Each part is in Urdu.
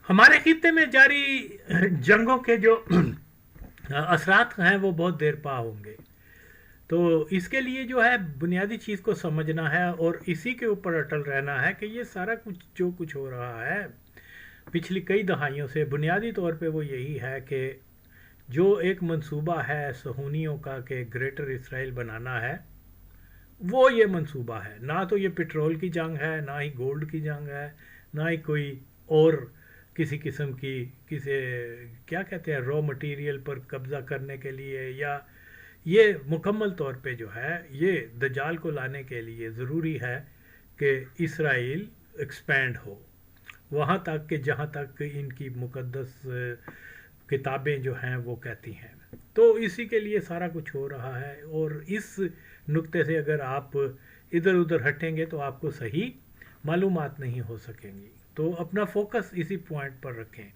ہمارے خطے میں جاری جنگوں کے جو اثرات ہیں وہ بہت دیر پا ہوں گے. تو اس کے لیے جو ہے بنیادی چیز کو سمجھنا ہے اور اسی کے اوپر اٹل رہنا ہے کہ یہ سارا کچھ جو کچھ ہو رہا ہے پچھلی کئی دہائیوں سے، بنیادی طور پہ وہ یہی ہے کہ جو ایک منصوبہ ہے صہیونیوں کا کہ گریٹر اسرائیل بنانا ہے، وہ یہ منصوبہ ہے. نہ تو یہ پٹرول کی جنگ ہے، نہ ہی گولڈ کی جنگ ہے، نہ ہی کوئی اور کسی قسم کی کسی کیا کہتے ہیں را مٹیریل پر قبضہ کرنے کے لیے، یا یہ مکمل طور پہ جو ہے یہ دجال کو لانے کے لیے ضروری ہے کہ اسرائیل ایکسپینڈ ہو وہاں تک کہ جہاں تک ان کی مقدس کتابیں جو ہیں وہ کہتی ہیں. تو اسی کے لیے سارا کچھ ہو رہا ہے، اور اس نقطے سے اگر آپ ادھر ادھر ہٹیں گے تو آپ کو صحیح معلومات نہیں ہو سکیں گی. تو اپنا فوکس اسی پوائنٹ پر رکھیں.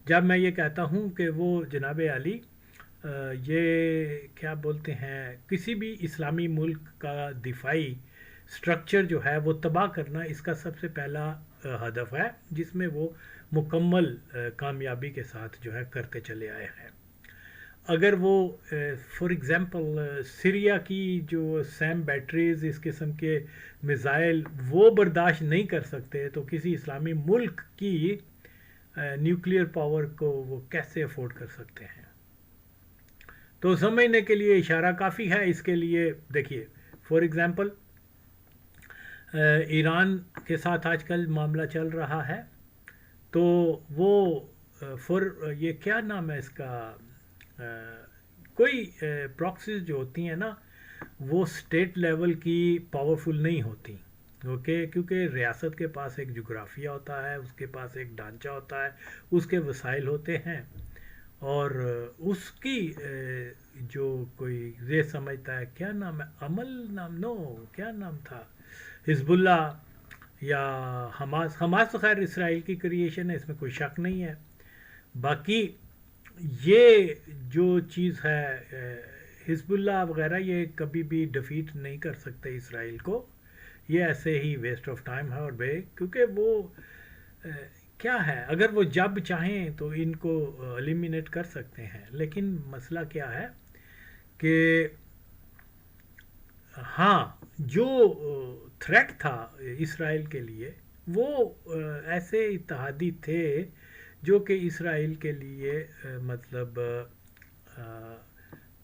جب میں یہ کہتا ہوں کہ وہ جناب علی یہ کیا بولتے ہیں کسی بھی اسلامی ملک کا دفاعی سٹرکچر جو ہے وہ تباہ کرنا اس کا سب سے پہلا ہدف ہے، جس میں وہ مکمل کامیابی کے ساتھ جو ہے کرتے چلے آئے ہیں. اگر وہ فار ایگزامپل سیریا کی جو سیم بیٹریز اس قسم کے میزائل وہ برداشت نہیں کر سکتے تو کسی اسلامی ملک کی نیوکلیئر پاور کو وہ کیسے افورڈ کر سکتے ہیں؟ تو سمجھنے کے لیے اشارہ کافی ہے. اس کے لیے دیکھیے فار ایگزامپل ایران کے ساتھ آج کل معاملہ چل رہا ہے، تو وہ یہ کیا نام ہے اس کا، کوئی پراکسیز جو ہوتی ہیں نا وہ اسٹیٹ لیول کی پاورفل نہیں ہوتی. اوکے، کیونکہ ریاست کے پاس ایک جغرافیہ ہوتا ہے، اس کے پاس ایک ڈھانچہ ہوتا ہے، اس کے وسائل ہوتے ہیں، اور اس کی جو کوئی یہ سمجھتا ہے کیا نام ہے، عمل نام نو کیا نام تھا، حزب اللہ یا حماس تو خیر اسرائیل کی کریشن ہے، اس میں کوئی شک نہیں ہے. باقی یہ جو چیز ہے حزب اللہ وغیرہ یہ کبھی بھی ڈیفیٹ نہیں کر سکتے اسرائیل کو. یہ ایسے ہی ویسٹ آف ٹائم ہے اور کیونکہ وہ کیا ہے اگر وہ جب چاہیں تو ان کو ایلیمینیٹ کر سکتے ہیں. لیکن مسئلہ کیا ہے کہ ہاں جو تھریٹ تھا اسرائیل کے لیے وہ ایسے اتحادی تھے جو کہ اسرائیل کے لیے مطلب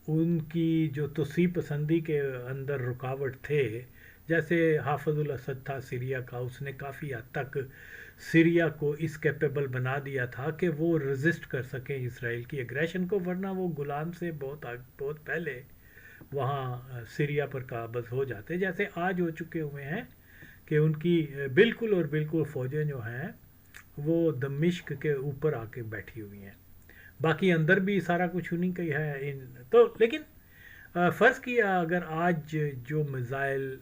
ان کی جو توسیع پسندی کے اندر رکاوٹ تھے. جیسے حافظ الاسد تھا سیریا کا، اس نے کافی حد تک سیریا کو اس کیپیبل بنا دیا تھا کہ وہ ریزسٹ کر سکیں اسرائیل کی اگریشن کو، ورنہ وہ غلام سے بہت پہلے وہاں سیریا پر قابض ہو جاتے، جیسے آج ہو چکے ہوئے ہیں کہ ان کی بالکل اور بالکل فوجیں جو ہیں وہ دمشق کے اوپر آ کے بیٹھی ہوئی ہیں. باقی اندر بھی سارا کچھ انہیں کا ہی ہے تو. لیکن فرض کیا اگر آج جو میزائل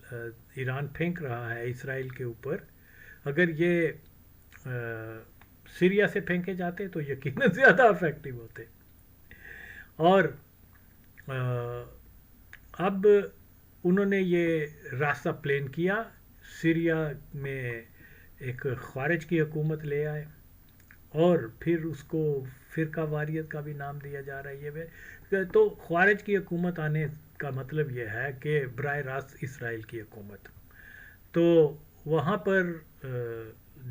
ایران پھینک رہا ہے اسرائیل کے اوپر اگر یہ سیریا سے پھینکے جاتے تو یقیناً زیادہ افیکٹو ہوتے. اور اب انہوں نے یہ راستہ پلین کیا، سیریا میں ایک خارج کی حکومت لے آئے اور پھر اس کو فرقہ واریت کا بھی نام دیا جا رہا ہے. یہ تو خارج کی حکومت آنے کا مطلب یہ ہے کہ براہ راست اسرائیل کی حکومت. تو وہاں پر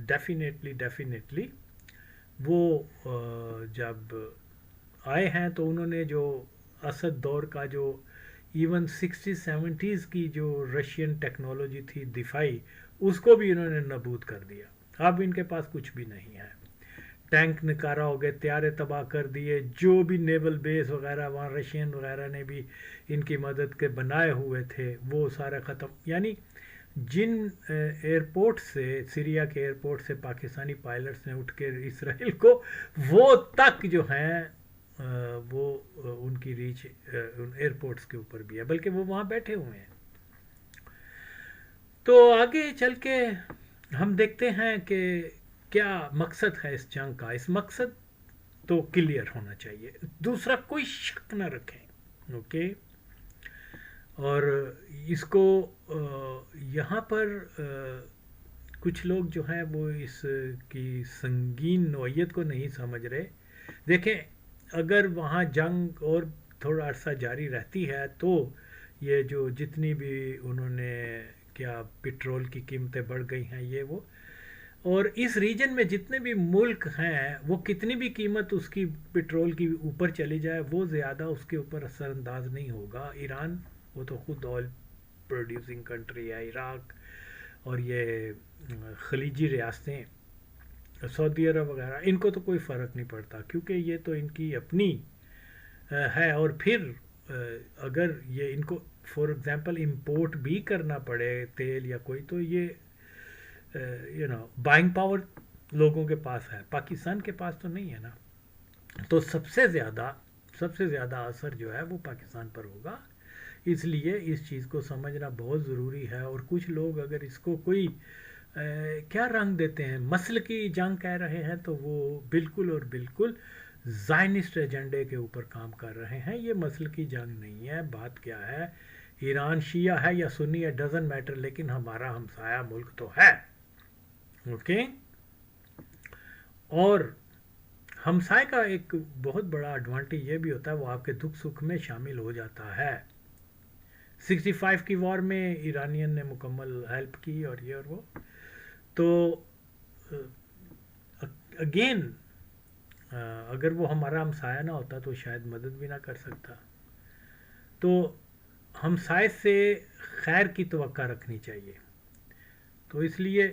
ڈیفینیٹلی وہ جب آئے ہیں تو انہوں نے جو اسد دور کا جو ایون 60-70s کی جو رشین ٹیکنالوجی تھی دفاعی، اس کو بھی انہوں نے نابود کر دیا. اب ان کے پاس کچھ بھی نہیں ہے. ٹینک نکارا ہو گئے، طیارے تباہ کر دیے، جو بھی نیول بیس وغیرہ وہاں رشین وغیرہ نے بھی ان کی مدد کے بنائے ہوئے تھے وہ سارا ختم. یعنی جن ایئرپورٹ سے سیریا کے ایئرپورٹ سے پاکستانی پائلٹس نے اٹھ کے اسرائیل کو وہ تک جو ہیں وہ ان کی ریچ ان ایئرپورٹس کے اوپر بھی ہے، بلکہ وہ وہاں بیٹھے ہوئے ہیں. تو آگے چل کے ہم دیکھتے ہیں کہ کیا مقصد ہے اس جنگ کا. اس مقصد تو کلیئر ہونا چاہیے، دوسرا کوئی شک نہ رکھیں. اوکے، اور اس کو یہاں پر کچھ لوگ جو ہیں وہ اس کی سنگین نوعیت کو نہیں سمجھ رہے. دیکھیں اگر وہاں جنگ اور تھوڑا عرصہ جاری رہتی ہے تو یہ جو جتنی بھی انہوں نے کیا پٹرول کی قیمتیں بڑھ گئی ہیں یہ وہ، اور اس ریجن میں جتنے بھی ملک ہیں وہ کتنی بھی قیمت اس کی پٹرول کی اوپر چلی جائے وہ زیادہ اس کے اوپر اثر انداز نہیں ہوگا. ایران وہ تو خود آئل پروڈیوسنگ کنٹری ہے، عراق اور یہ خلیجی ریاستیں سعودی عرب وغیرہ ان کو تو کوئی فرق نہیں پڑتا کیونکہ یہ تو ان کی اپنی ہے. اور پھر اگر یہ ان کو فار ایگزامپل امپورٹ بھی کرنا پڑے تیل یا کوئی تو یہ بائنگ پاور لوگوں کے پاس ہے، پاکستان کے پاس تو نہیں ہے نا. تو سب سے زیادہ اثر جو ہے وہ پاکستان پر ہوگا. اس لیے اس چیز کو سمجھنا بہت ضروری ہے. اور کچھ لوگ اگر اس کو کوئی کیا رنگ دیتے ہیں، مسل کی جنگ کہہ رہے ہیں، تو وہ بالکل اور بالکل زائنسٹ ایجنڈے کے اوپر کام کر رہے ہیں. یہ مسل کی جنگ نہیں ہے. بات کیا ہے، ایران شیعہ ہے یا سنی ہے ڈزنٹ میٹر، لیکن ہمارا ہمسایہ ملک تو ہے. اوکے. اور ہمسائے کا ایک بہت بڑا ایڈوانٹیج یہ بھی ہوتا ہے وہ آپ کے دکھ سکھ میں شامل ہو جاتا ہے. 65 کی وار میں ایرانین نے مکمل ہیلپ کی اور یہ اور وہ. تو اگین اگر وہ ہمارا ہمسایہ نہ ہوتا تو شاید مدد بھی نہ کر سکتا. تو ہمسائے سے خیر کی توقع رکھنی چاہیے. تو اس لیے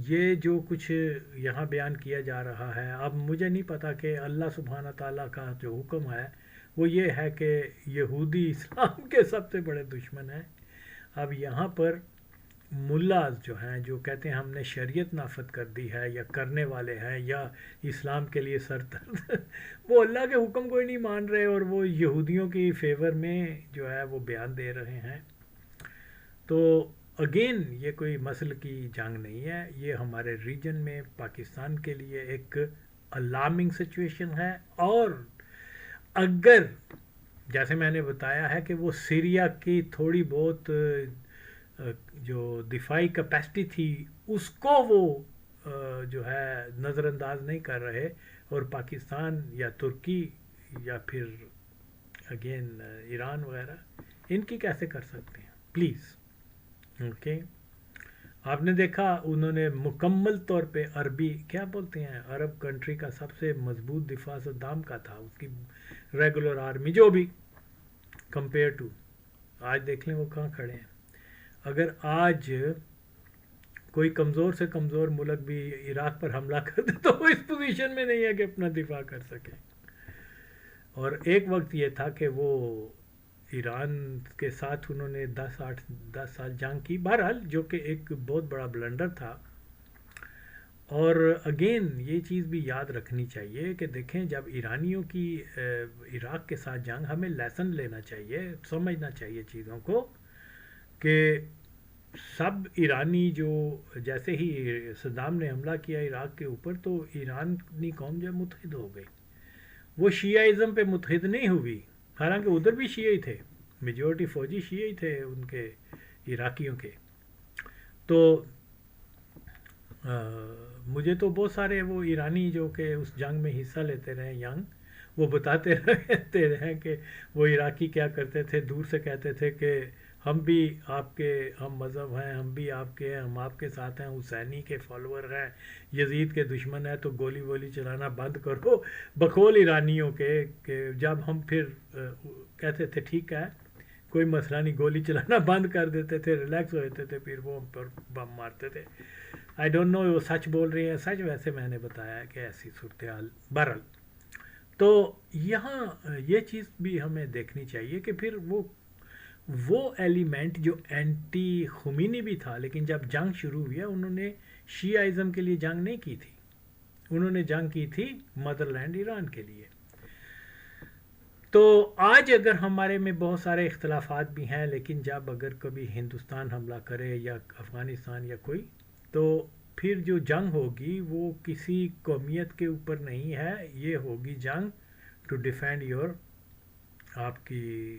یہ جو کچھ یہاں بیان کیا جا رہا ہے، اب مجھے نہیں پتا کہ اللہ سبحانہ تعالیٰ کا جو حکم ہے وہ یہ ہے کہ یہودی اسلام کے سب سے بڑے دشمن ہیں. اب یہاں پر ملاز جو ہیں جو کہتے ہیں ہم نے شریعت نافذ کر دی ہے یا کرنے والے ہیں یا اسلام کے لیے سر درد وہ اللہ کے حکم کو ہی نہیں مان رہے اور وہ یہودیوں کی فیور میں جو ہے وہ بیان دے رہے ہیں. تو اگین یہ کوئی مسل کی جنگ نہیں ہے، یہ ہمارے ریجن میں پاکستان کے لیے ایک الارمنگ سچویشن ہے. اور اگر جیسے میں نے بتایا ہے کہ وہ سیریا کی تھوڑی بہت جو دفاعی کیپیسٹی تھی اس کو وہ جو ہے نظر انداز نہیں کر رہے، اور پاکستان یا ترکی یا پھر اگین ایران وغیرہ ان کی کیسے کر سکتے ہیں پلیز. اوکے. آپ نے دیکھا انہوں نے مکمل طور پہ عربی کیا بولتے ہیں عرب کنٹری کا سب سے مضبوط دفاع صدام کا تھا، اس کی ریگولر آرمی جو بھی کمپیئر ٹو آج دیکھ لیں وہ کہاں کھڑے ہیں. اگر آج کوئی کمزور سے کمزور ملک بھی عراق پر حملہ کر دے تو وہ اس پوزیشن میں نہیں ہے کہ اپنا دفاع کر سکے. اور ایک وقت یہ تھا کہ وہ ایران کے ساتھ انہوں نے 10 سال جنگ کی، بہرحال جو کہ ایک بہت بڑا بلنڈر تھا. اور اگین یہ چیز بھی یاد رکھنی چاہیے کہ دیکھیں جب ایرانیوں کی عراق کے ساتھ جنگ، ہمیں لیسن لینا چاہیے، سمجھنا چاہیے چیزوں کو کہ سب ایرانی جو جیسے ہی صدام نے حملہ کیا عراق کے اوپر تو ایرانی قوم جو متحد ہو گئی. وہ شیعہ پہ متحد نہیں ہوئی، حالانکہ ادھر بھی شیعہ ہی تھے، میجورٹی فوجی شیعہ ہی تھے ان کے عراقیوں کے. تو مجھے تو بہت سارے وہ ایرانی جو کہ اس جنگ میں حصہ لیتے رہے ینگ، وہ بتاتے رہتے ہیں کہ وہ عراقی کیا کرتے تھے، دور سے کہتے تھے کہ ہم بھی آپ کے ہم مذہب ہیں، ہم بھی آپ کے ہیں، ہم آپ کے ساتھ ہیں، حسینی کے فالوور ہیں، یزید کے دشمن ہیں، تو گولی وولی چلانا بند کرو. بقول ایرانیوں کے کہ جب ہم پھر کہتے تھے ٹھیک ہے کوئی مسئلہ نہیں، گولی چلانا بند کر دیتے تھے، ریلیکس ہو جاتے تھے، پھر وہ ہم پر بم مارتے تھے. آئی ڈونٹ نو وہ سچ بول رہی ہیں سچ، ویسے میں نے بتایا کہ ایسی صورتحال. بہرحال تو یہاں یہ چیز بھی ہمیں دیکھنی چاہیے کہ پھر وہ ایلیمنٹ جو اینٹی خمینی بھی تھا، لیکن جب جنگ شروع ہوئی ہے انہوں نے شیعہ کے لیے جنگ نہیں کی تھی، انہوں نے جنگ کی تھی مدر لینڈ ایران کے لیے. تو آج اگر ہمارے میں بہت سارے اختلافات بھی ہیں، لیکن جب اگر کبھی ہندوستان حملہ کرے یا افغانستان یا کوئی، تو پھر جو جنگ ہوگی وہ کسی قومیت کے اوپر نہیں ہے، یہ ہوگی جنگ ٹو ڈیفینڈ یور آپ کی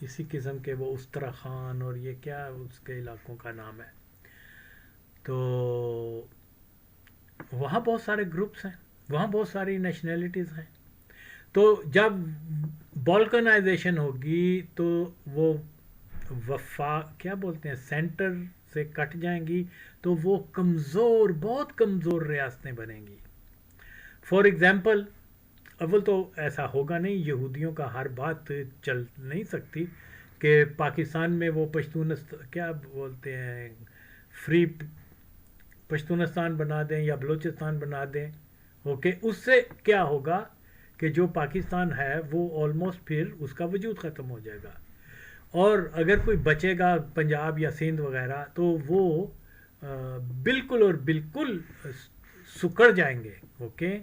اسی قسم کے وہ استرخان اور یہ کیا اس کے علاقوں کا نام ہے. تو وہاں بہت سارے گروپس ہیں, وہاں بہت ساری نیشنلٹیز ہیں. تو جب بالکنائزیشن ہوگی تو وہ کیا بولتے ہیں, سینٹر سے کٹ جائیں گی, تو وہ کمزور, بہت کمزور ریاستیں بنیں گی. فار ایگزامپل, اول تو ایسا ہوگا نہیں, یہودیوں کا ہر بات چل نہیں سکتی کہ پاکستان میں وہ کیا بولتے ہیں, فری پشتونستان بنا دیں یا بلوچستان بنا دیں. اوکے, اس سے کیا ہوگا کہ جو پاکستان ہے وہ آلموسٹ پھر اس کا وجود ختم ہو جائے گا. اور اگر کوئی بچے گا پنجاب یا سندھ وغیرہ, تو وہ بالکل اور بالکل سکڑ جائیں گے. اوکے,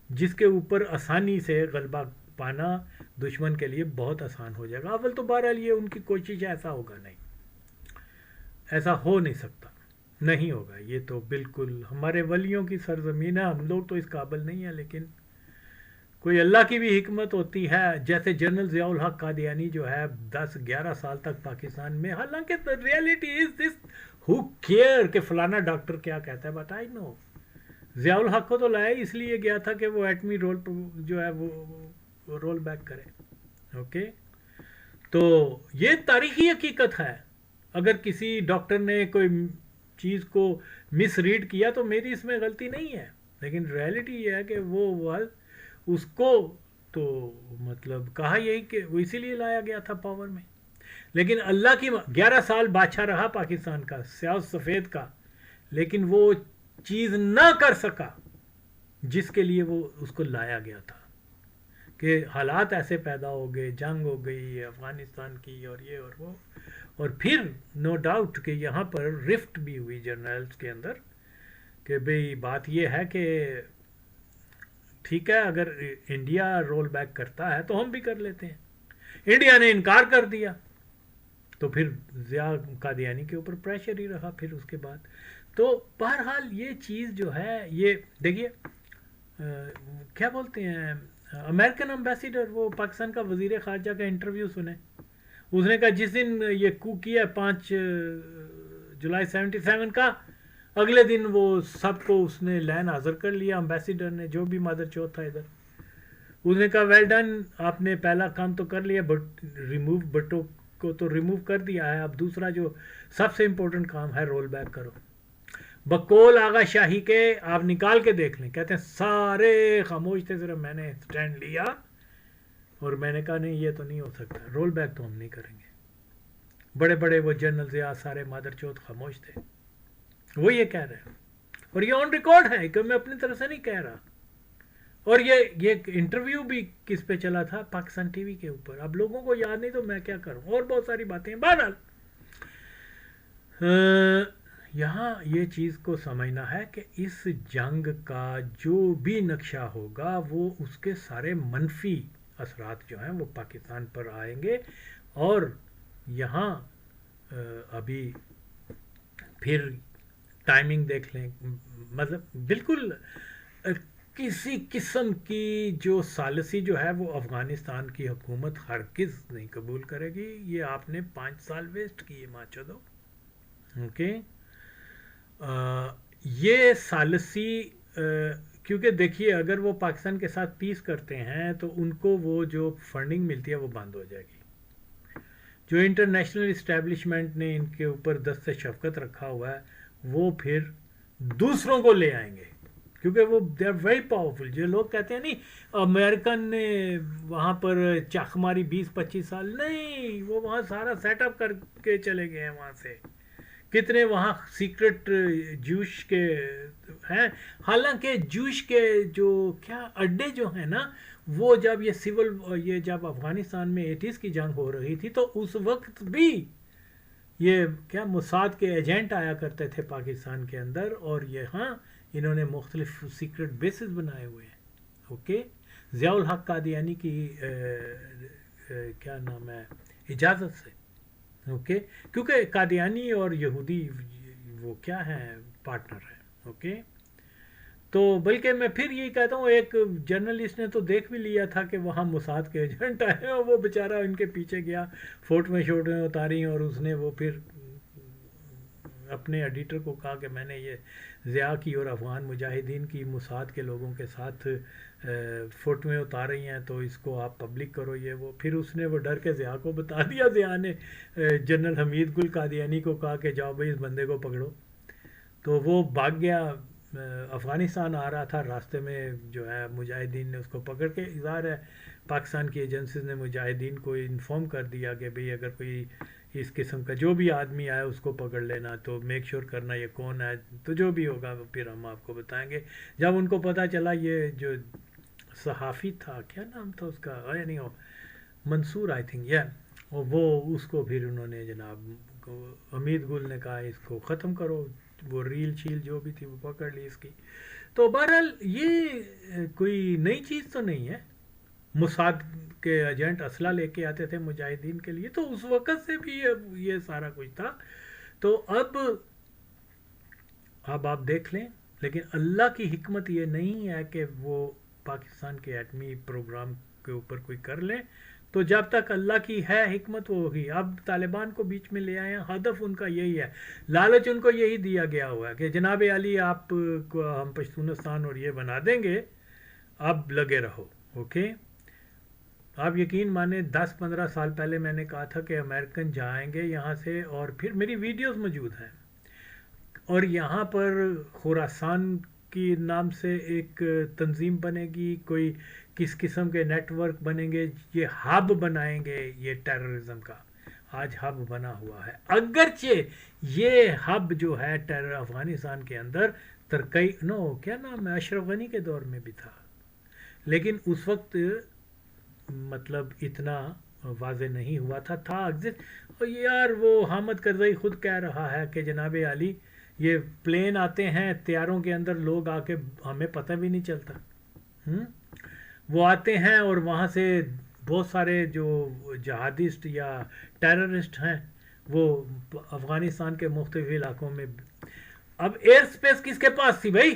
جس کے اوپر آسانی سے غلبہ پانا دشمن کے لیے بہت آسان ہو جائے گا. اول تو بہرحال یہ ان کی کوشش ہے, ایسا ہوگا نہیں, ایسا ہو نہیں سکتا, نہیں ہوگا. یہ تو بالکل ہمارے ولیوں کی سرزمین ہے, ہم لوگ تو اس قابل نہیں ہیں, لیکن کوئی اللہ کی بھی حکمت ہوتی ہے. جیسے جنرل ضیاء الحق قادیانی جو ہے 10-11 سال تک پاکستان میں, حالانکہ reality is this, who care کہ فلانا ڈاکٹر کیا کہتا ہے, بٹ آئی نو ضیاء الحق کو تو لایا اس لیے گیا تھا کہ وہ ایٹمی رول جو ہے وہ رول بیک کرے. اوکے, تو یہ تاریخی حقیقت ہے. اگر کسی ڈاکٹر نے کوئی چیز کو مس ریڈ کیا تو میری اس میں غلطی نہیں ہے, لیکن ریئلٹی یہ ہے کہ وہ اس کو تو مطلب کہا یہی کہ وہ اسی لیے لایا گیا تھا پاور میں. لیکن اللہ کی 11 سال بادشاہ رہا پاکستان کا, سیاہ سفید کا, لیکن وہ چیز نہ کر سکا جس کے لیے وہ اس کو لایا گیا تھا. کہ حالات ایسے پیدا ہو گئے, جنگ ہو گئی افغانستان کی اور یہ اور وہ, اور پھر نو ڈاؤٹ کہ یہاں پر رفٹ بھی ہوئی جرنلز کے اندر کہ بھئی بات یہ ہے کہ ٹھیک ہے اگر انڈیا رول بیک کرتا ہے تو ہم بھی کر لیتے ہیں. انڈیا نے انکار کر دیا تو پھر ضیاء قادیانی کے اوپر پریشر ہی رہا پھر اس کے بعد. تو بہرحال یہ چیز جو ہے, یہ دیکھیے کیا بولتے ہیں, امریکن امبیسیڈر, وہ پاکستان کا وزیر خارجہ کا انٹرویو سنیں, اس نے کہا جس دن یہ کو کیا 5 جولائی 77 کا, اگلے دن وہ سب کو اس نے لین حاضر کر لیا, امبیسیڈر نے, جو بھی مادر چوتھ تھا ادھر. اس نے کہا ویل ڈن, آپ نے پہلا کام تو کر لیا, بٹ بٹوں کو تو ریموو کر دیا ہے, اب دوسرا جو سب سے امپورٹنٹ کام ہے رول بیک کرو. بقول آغا شاہی کے آپ نکال کے دیکھ لیں, کہتے ہیں سارے خاموش تھے, صرف میں نے سٹینڈ لیا اور میں نے کہا نہیں یہ تو نہیں ہو سکتا, رول بیک تو ہم نہیں کریں گے. بڑے بڑے وہ جنرل ضیاء سارے مادر چوتھ خاموش تھے. وہ یہ کہہ رہے ہیں, اور یہ آن ریکارڈ ہے کہ میں اپنی طرف سے نہیں کہہ رہا. اور یہ انٹرویو بھی کس پہ چلا تھا, پاکستان ٹی وی کے اوپر. اب لوگوں کو یاد نہیں تو میں کیا کروں, اور بہت ساری باتیں ہیں. بہرحال یہاں یہ چیز کو سمجھنا ہے کہ اس جنگ کا جو بھی نقشہ ہوگا وہ اس کے سارے منفی اثرات جو ہیں وہ پاکستان پر آئیں گے. اور یہاں ابھی پھر ٹائمنگ دیکھ لیں, مطلب بالکل کسی قسم کی جو ثالثی جو ہے وہ افغانستان کی حکومت ہرگز نہیں قبول کرے گی. یہ آپ نے 5 سال ویسٹ کیے ماچو دو. اوکے, یہ ثالثی کیونکہ دیکھیے اگر وہ پاکستان کے ساتھ پیس کرتے ہیں تو ان کو وہ جو فنڈنگ ملتی ہے وہ بند ہو جائے گی. جو انٹرنیشنل اسٹیبلشمنٹ نے ان کے اوپر دست شفقت رکھا ہوا ہے وہ پھر دوسروں کو لے آئیں گے, کیونکہ وہ دے آر ویری پاورفل. جو لوگ کہتے ہیں نہیں امریکن نے وہاں پر چاق ماری 20-25 سال, نہیں, وہ وہاں سارا سیٹ اپ کر کے چلے گئے ہیں. وہاں سے کتنے وہاں سیکرٹ جوش کے ہیں. حالانکہ جوش کے جو کیا اڈے جو ہیں نا, وہ جب یہ جب افغانستان میں 80s کی جنگ ہو رہی تھی تو اس وقت بھی یہ کیا موساد کے ایجنٹ آیا کرتے تھے پاکستان کے اندر, اور یہاں انہوں نے مختلف سیکرٹ بیسز بنائے ہوئے ہیں. اوکے, ضیاء الحق قادیانی کی کیا نام ہے اجازت سے. اوکے, کیونکہ قادیانی اور یہودی وہ کیا ہیں, پارٹنر ہیں. اوکے, تو بلکہ میں پھر یہی کہتا ہوں، ایک جرنلسٹ نے تو دیکھ بھی لیا تھا کہ وہاں موساد کے ایجنٹ آئے ہیں، اور وہ بیچارہ ان کے پیچھے گیا، فوٹویں اتاری، اور اس نے وہ پھر اپنے ایڈیٹر کو کہا کہ میں نے یہ ضیاء کی اور افغان مجاہدین کی موساد کے لوگوں کے ساتھ فوٹویں اتار رہی ہیں، تو اس کو آپ پبلک کرو، یہ وہ۔ پھر اس نے وہ ڈر کے ضیاء کو بتا دیا، ضیاء نے جنرل حمید گل قادیانی کو کہا کہ جاؤ بھائی اس بندے کو پکڑو، تو وہ بھاگ گیا، افغانستان آ رہا تھا، راستے میں جو ہے مجاہدین نے اس کو پکڑ کے، ظاہر ہے پاکستان کی ایجنسیز نے مجاہدین کو انفارم کر دیا کہ بھئی اگر کوئی اس قسم کا جو بھی آدمی آئے اس کو پکڑ لینا، تو میک شور کرنا یہ کون ہے، تو جو بھی ہوگا پھر ہم آپ کو بتائیں گے۔ جب ان کو پتہ چلا یہ جو صحافی تھا، کیا نام تھا اس کا، یعنی منصور آئی تھنک، وہ اس کو پھر انہوں نے جناب حمید گل نے کہا اس کو ختم کرو، وہ ریل شیل جو بھی تھی وہ پکڑ لی اس کی۔ تو بہرحال یہ کوئی نئی چیز تو نہیں ہے، موساد کے ایجنٹ اسلحہ لے کے آتے تھے مجاہدین کے لیے، تو اس وقت سے بھی یہ سارا کچھ تھا۔ تو اب آپ دیکھ لیں، لیکن اللہ کی حکمت یہ نہیں ہے کہ وہ پاکستان کے ایٹمی پروگرام کے اوپر کوئی کر لیں، تو جب تک اللہ کی ہے حکمت وہ ہوگی۔ اب طالبان کو بیچ میں لے آئے ہیں، ہدف ان کا یہی ہے، لالچ ان کو یہی دیا گیا ہوا ہے کہ جناب علی آپ کو ہم پشتونستان اور یہ بنا دیں گے، اب لگے رہو، اوکے۔ آپ یقین مانیں 10-15 سال پہلے میں نے کہا تھا کہ امریکن جائیں گے یہاں سے، اور پھر میری ویڈیوز موجود ہیں، اور یہاں پر خراسان کی نام سے ایک تنظیم بنے گی، کوئی کس قسم کے نیٹ ورک بنیں گے، یہ ہب بنائیں گے یہ ٹیررزم کا۔ آج ہب بنا ہوا ہے، اگرچہ یہ ہب جو ہے ٹیرر افغانستان کے اندر ترکئی کیا نام ہے، اشرف غنی کے دور میں بھی تھا، لیکن اس وقت مطلب اتنا واضح نہیں ہوا تھا اور یار وہ حامد کرزئی خود کہہ رہا ہے کہ جناب علی یہ پلین آتے ہیں طیاروں کے اندر، لوگ آ کے ہمیں پتہ بھی نہیں چلتا، وہ آتے ہیں اور وہاں سے بہت سارے جو جہادسٹ یا ٹیررسٹ ہیں وہ افغانستان کے مختلف علاقوں میں۔ اب ایئر سپیس کس کے پاس تھی بھائی؟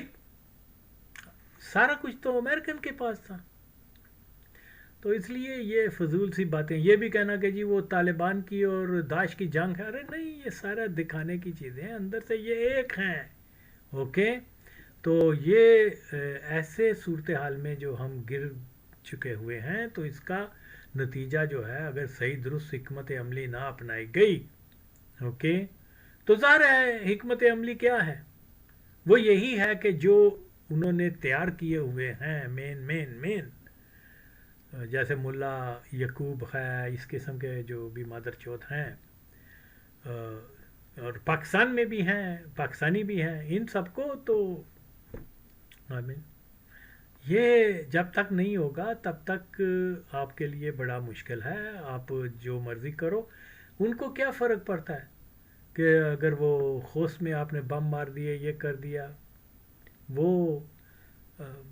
سارا کچھ تو امریکن کے پاس تھا۔ تو اس لیے یہ فضول سی باتیں، یہ بھی کہنا کہ جی وہ طالبان کی اور داعش کی جنگ ہے، ارے نہیں، یہ سارا دکھانے کی چیزیں ہیں، اندر سے یہ ایک ہیں، اوکے۔ تو یہ ایسے صورتحال میں جو ہم گر چکے ہوئے ہیں، تو اس کا نتیجہ جو ہے اگر صحیح درست حکمت عملی نہ اپنائی گئی، اوکے، تو ظاہر ہے حکمت عملی کیا ہے، وہ یہی ہے کہ جو انہوں نے تیار کیے ہوئے ہیں مین جیسے ملا یعقوب ہے، اس قسم کے جو بھی مادر چوت ہیں، اور پاکستان میں بھی ہیں، پاکستانی بھی ہیں، ان سب کو تو آمین، یہ جب تک نہیں ہوگا تب تک آپ کے لیے بڑا مشکل ہے۔ آپ جو مرضی کرو، ان کو کیا فرق پڑتا ہے کہ اگر وہ خوست میں آپ نے بم مار دیے، یہ کر دیا، وہ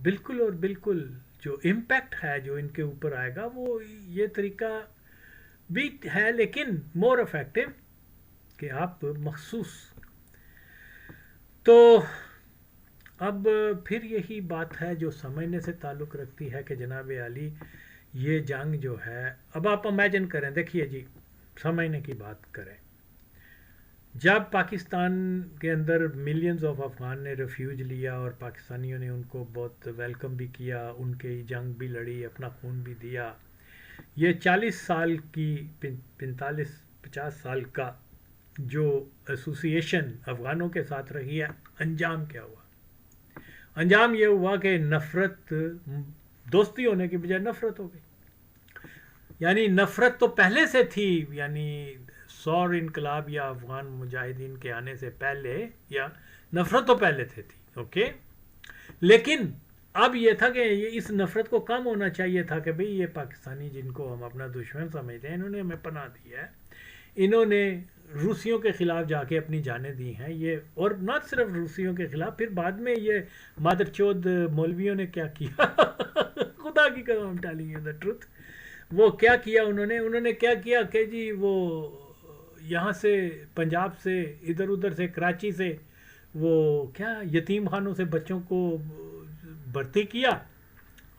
بالکل اور بالکل جو امپیکٹ ہے جو ان کے اوپر آئے گا، وہ یہ طریقہ بھی ہے لیکن مور افیکٹو کہ آپ مخصوص۔ تو اب پھر یہی بات ہے جو سمجھنے سے تعلق رکھتی ہے کہ جناب علی یہ جنگ جو ہے، اب آپ امیجن کریں، دیکھیے جی سمجھنے کی بات کریں، جب پاکستان کے اندر ملینز آف افغان نے ریفیوج لیا اور پاکستانیوں نے ان کو بہت ویلکم بھی کیا، ان کے جنگ بھی لڑی، اپنا خون بھی دیا، یہ 40 سال کی 45-50 سال کا جو ایسوسیشن افغانوں کے ساتھ رہی ہے، انجام کیا ہوا؟ انجام یہ ہوا کہ نفرت، دوستی ہونے کی بجائے نفرت ہو گئی۔ یعنی نفرت تو پہلے سے تھی، یعنی سور انقلاب یا افغان مجاہدین کے آنے سے پہلے، یا نفرت تو پہلے سے تھی، اوکے، لیکن اب یہ تھا کہ اس نفرت کو کم ہونا چاہیے تھا کہ بھئی یہ پاکستانی جن کو ہم اپنا دشمن سمجھتے ہیں، انہوں نے ہمیں پناہ دی ہے، انہوں نے روسیوں کے خلاف جا کے اپنی جانیں دی ہیں، یہ، اور نہ صرف روسیوں کے خلاف، پھر بعد میں یہ مادر چود مولویوں نے کیا کیا خدا کی قسم I'm telling you the truth، وہ کیا کیا انہوں نے کیا کیا کہ جی وہ یہاں سے پنجاب سے ادھر ادھر سے کراچی سے وہ کیا یتیم خانوں سے بچوں کو بھرتی کیا،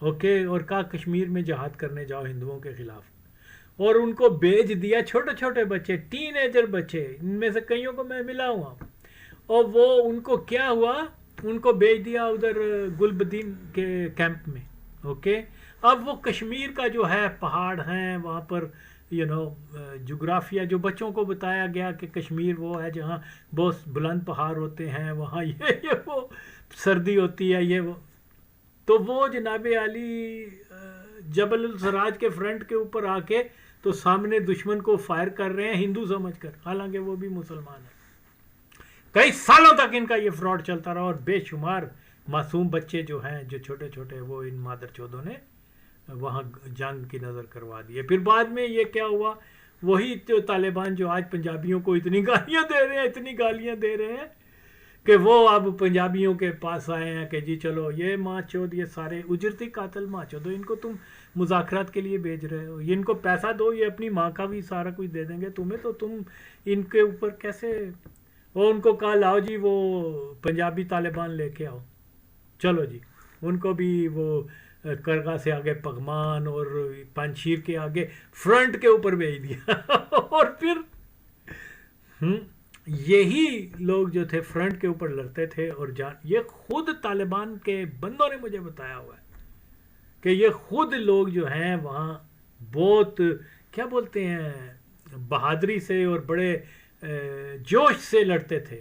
اوکے، اور کہا کشمیر میں جہاد کرنے جاؤ ہندوؤں کے خلاف، اور ان کو بھیج دیا، چھوٹے چھوٹے بچے، ٹین ایجر بچے، ان میں سے کئیوں کو میں ملا ہوا ہوں، اور وہ ان کو کیا ہوا، ان کو بھیج دیا ادھر گلبدین کے کیمپ میں، اوکے۔ اب وہ کشمیر کا جو ہے پہاڑ ہیں وہاں پر، جغرافیہ جو بچوں کو بتایا گیا کہ کشمیر وہ ہے جہاں بہت بلند پہاڑ ہوتے ہیں، وہاں یہ وہ سردی ہوتی ہے، یہ وہ، تو وہ جناب علی جبل السراج کے فرنٹ کے اوپر آ کے تو سامنے دشمن کو فائر کر رہے ہیں ہندو سمجھ کر، حالانکہ وہ بھی مسلمان ہیں۔ کئی سالوں تک ان کا یہ فراڈ چلتا رہا، اور بے شمار معصوم بچے جو ہیں جو چھوٹے چھوٹے، وہ ان مادر چودوں نے وہاں جنگ کی نظر کروا دی ہے۔ پھر بعد میں یہ کیا ہوا، وہی جو طالبان جو آج پنجابیوں کو اتنی گالیاں دے رہے ہیں، اتنی گالیاں دے رہے ہیں کہ وہ اب پنجابیوں کے پاس آئے ہیں کہ جی چلو یہ ماں چود، یہ سارے اجرتی قاتل ماں چود، ان کو تم مذاکرات کے لیے بھیج رہے ہو، یہ ان کو پیسہ دو، یہ اپنی ماں کا بھی سارا کچھ دے دیں گے تمہیں، تو تم ان کے اوپر کیسے؟ وہ ان کو کہا لاؤ جی وہ پنجابی طالبان لے کے آؤ، چلو جی، ان کو بھی وہ کرگا سے آگے پغمان اور پنشیر کے آگے فرنٹ کے اوپر بھیج دیا اور پھر یہی لوگ جو تھے فرنٹ کے اوپر لڑتے تھے، اور یہ خود طالبان کے بندوں نے مجھے بتایا ہوا ہے کہ یہ خود لوگ جو ہیں وہاں بہت کیا بولتے ہیں بہادری سے اور بڑے جوش سے لڑتے تھے،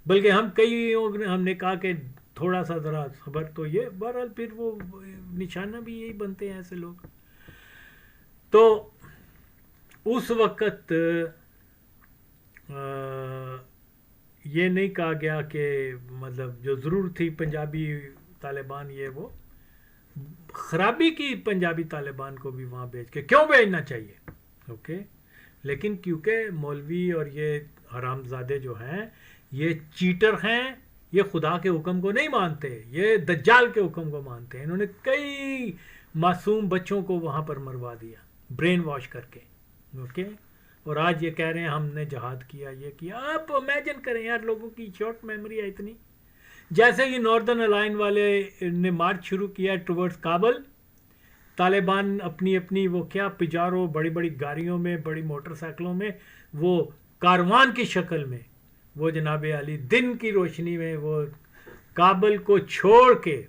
بلکہ ہم نے کہا کہ تھوڑا سا ذرا صبر، تو یہ بہرحال پھر وہ نشانہ بھی یہی بنتے ہیں ایسے لوگ۔ تو اس وقت یہ نہیں کہا گیا کہ مطلب جو ضرورت تھی پنجابی طالبان یہ وہ خرابی کی پنجابی طالبان کو بھی وہاں بھیج کے کیوں بھیجنا چاہیے، اوکے، لیکن کیونکہ مولوی اور یہ حرام زادے جو ہیں یہ چیٹر ہیں، یہ خدا کے حکم کو نہیں مانتے، یہ دجال کے حکم کو مانتے ہیں، انہوں نے کئی معصوم بچوں کو وہاں پر مروا دیا برین واش کر کے، اوکے، اور آج یہ کہہ رہے ہیں ہم نے جہاد کیا، یہ کیا۔ آپ امیجن کریں یار، لوگوں کی شارٹ میموری ہے اتنی۔ جیسے ہی ناردرن الائن والے نے مارچ شروع کیا ٹورڈز کابل، طالبان اپنی اپنی وہ کیا پجاروں، بڑی بڑی گاڑیوں میں، بڑی موٹر سائیکلوں میں، وہ کاروان کی شکل میں، وہ جناب علی دن کی روشنی میں وہ کابل کو چھوڑ کے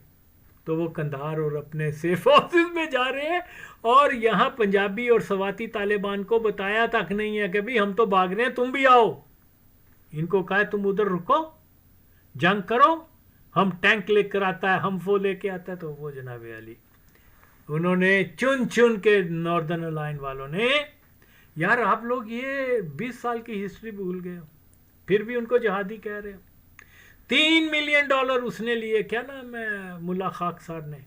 تو وہ قندھار اور اپنے سیف ہاؤسز میں جا رہے ہیں، اور یہاں پنجابی اور سواتی طالبان کو بتایا تک نہیں ہے کہ بھی ہم تو بھاگ رہے ہیں، تم بھی آؤ۔ ان کو کہا تم ادھر رکو، جنگ کرو، ہم ٹینک لے کر آتا ہے، ہم وہ لے کے آتا ہے، تو وہ جناب علی انہوں نے چن چن کے ناردرن الائن والوں نے، یار آپ لوگ یہ 20 سال کی ہسٹری بھول گئے ہو، پھر بھی ان کو جہادی کہہ رہے ہو۔ $3 ملین اس نے لیے، کیا نام ہے ملا خاک سار نے،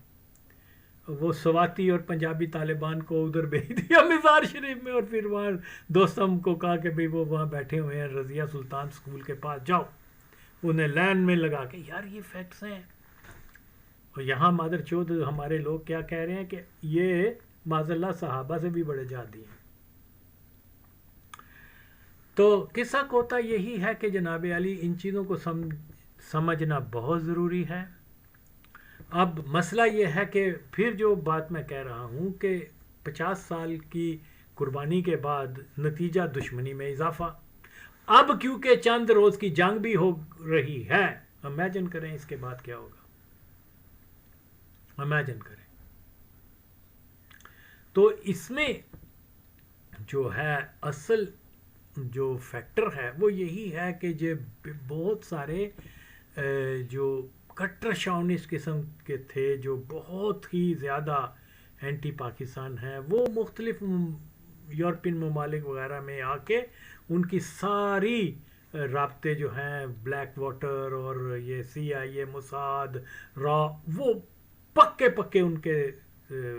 وہ سواتی اور پنجابی طالبان کو ادھر بھیج دیا مزار شریف میں، اور پھر وہاں دوستم کو کہا کہ بھئی وہ وہاں بیٹھے ہوئے ہیں رضیہ سلطان سکول کے پاس، جاؤ انہیں لین میں لگا کے، یار یہ فیکٹس ہیں۔ اور یہاں مادر چود ہمارے لوگ کیا کہہ رہے ہیں کہ یہ معاذ اللہ صحابہ سے بھی بڑے جہادی ہیں۔ تو قصہ کوتا یہی ہے کہ جناب علی ان چیزوں کو سمجھنا بہت ضروری ہے۔ اب مسئلہ یہ ہے کہ پھر جو بات میں کہہ رہا ہوں کہ 50 سال کی قربانی کے بعد نتیجہ دشمنی میں اضافہ، اب کیونکہ چند روز کی جنگ بھی ہو رہی ہے، امیجن کریں اس کے بعد کیا ہوگا، امیجن کریں۔ تو اس میں جو ہے اصل جو فیکٹر ہے وہ یہی ہے کہ جو بہت سارے جو کٹر شاونسٹ قسم کے تھے، جو بہت ہی زیادہ اینٹی پاکستان ہیں، وہ مختلف یورپین ممالک وغیرہ میں آ کے ان کی ساری رابطے جو ہیں بلیک واٹر اور یہ CIA موساد را، وہ پکے پکے ان کے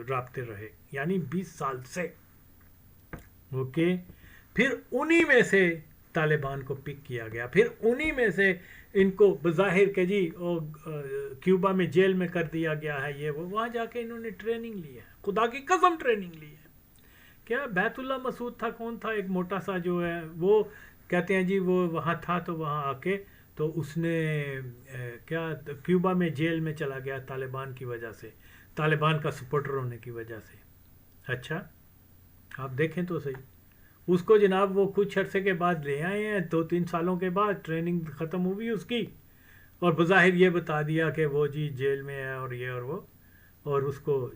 رابطے رہے، یعنی 20 سال سے، اوکے۔ پھر انہی میں سے طالبان کو پک کیا گیا، پھر انہی میں سے ان کو بظاہر کہ جی کیوبا میں جیل میں کر دیا گیا ہے، یہ وہ، وہاں جا کے انہوں نے ٹریننگ لی ہے، خدا کی قسم ٹریننگ لی ہے۔ کیا بیت اللہ مسعود تھا، کون تھا ایک موٹا سا جو ہے، وہ کہتے ہیں جی وہ وہاں تھا تو وہاں آ کے تو اس نے کیا کیوبا میں جیل میں چلا گیا طالبان کی وجہ سے، طالبان کا سپورٹر ہونے کی وجہ سے. اچھا آپ دیکھیں تو صحیح، اس کو جناب وہ کچھ عرصے کے بعد لے آئے ہیں، 2-3 سالوں کے بعد ٹریننگ ختم ہوئی اس کی، اور بظاہر یہ بتا دیا کہ وہ جی جیل میں ہے اور یہ اور وہ، اور اس کو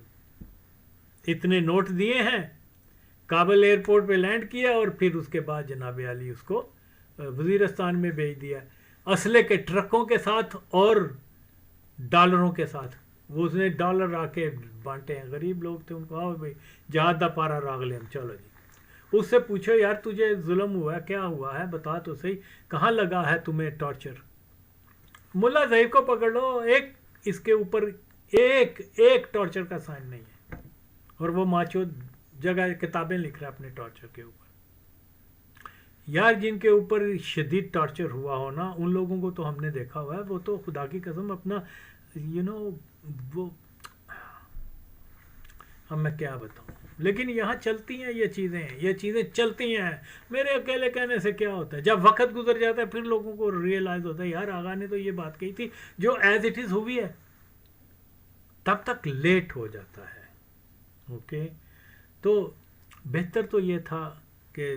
اتنے نوٹ دیے ہیں، کابل ایئرپورٹ پہ لینڈ کیا، اور پھر اس کے بعد جناب عالی اس کو وزیرستان میں بھیج دیا اسلحے کے ٹرکوں کے ساتھ اور ڈالروں کے ساتھ. وہ اس نے ڈالر آ کے بانٹے ہیں، غریب لوگ تھے، ان کو آؤ بھائی جہاد دا پارا راغ لے ہم، چلو جی. اس سے پوچھو یار تجھے ظلم ہوا ہے، کیا ہوا ہے بتا تو صحیح، کہاں لگا ہے تمہیں ٹارچر. ملا ظہیر کو پکڑ لو، ایک اس کے اوپر ایک ٹارچر کا سائن نہیں ہے، اور وہ ماچو جگہ کتابیں لکھ رہا ہے اپنے ٹارچر کے اوپر. یار جن کے اوپر شدید ٹارچر ہوا ہو نا، ان لوگوں کو تو ہم نے دیکھا ہوا ہے، وہ تو خدا کی قسم اپنا وہ اب میں کیا بتاؤں. لیکن یہاں چلتی ہیں یہ چیزیں چلتی ہیں. میرے اکیلے کہنے سے کیا ہوتا ہے، جب وقت گزر جاتا ہے پھر لوگوں کو ریئلائز ہوتا ہے یار آغا نے تو یہ بات کہی تھی، جو ایز اٹ از ہوئی ہے. تب تک لیٹ ہو جاتا ہے. اوکے، تو بہتر تو یہ تھا کہ